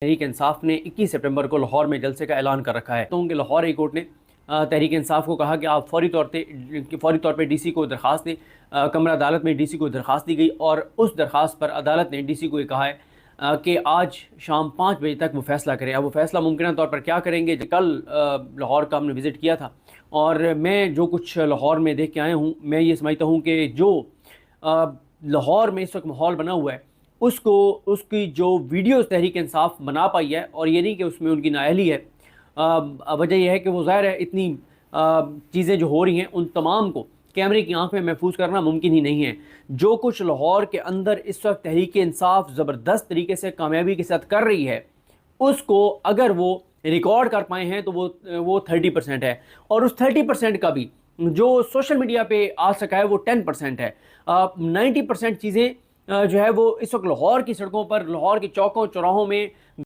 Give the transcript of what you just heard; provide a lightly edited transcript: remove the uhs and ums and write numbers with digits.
تحریک انصاف نے 21 سپٹمبر کو لاہور میں جلسے کا اعلان کر رکھا ہے، تو ان کے لاہور ہائی کورٹ نے تحریک انصاف کو کہا کہ آپ فوری طور پہ ڈی سی کو درخواست دیں۔ کمرہ عدالت میں ڈی سی کو درخواست دی گئی اور اس درخواست پر عدالت نے ڈی سی کو یہ کہا ہے کہ آج شام 5 بجے تک وہ فیصلہ کریں۔ اب وہ فیصلہ ممکنہ طور پر کیا کریں گے؟ کل لاہور کا ہم نے وزٹ کیا تھا اور میں جو کچھ لاہور میں دیکھ کے آیا ہوں، میں یہ سمجھتا ہوں کہ جو لاہور میں اس وقت ماحول بنا ہوا ہے، اس کی جو ویڈیوز تحریک انصاف بنا پائی ہے، اور یہ نہیں کہ اس میں ان کی نااہلی ہے، وجہ یہ ہے کہ وہ ظاہر ہے اتنی چیزیں جو ہو رہی ہیں ان تمام کو کیمرے کی آنکھ میں محفوظ کرنا ممکن ہی نہیں ہے۔ جو کچھ لاہور کے اندر اس وقت تحریک انصاف زبردست طریقے سے کامیابی کے ساتھ کر رہی ہے، اس کو اگر وہ ریکارڈ کر پائے ہیں تو وہ 30% ہے، اور اس 30% کا بھی جو سوشل میڈیا پہ آ سکا ہے وہ 10% ہے۔ 90% چیزیں جو ہے وہ اس وقت لاہور کی سڑکوں پر، لاہور کے چوکوں چوراہوں میں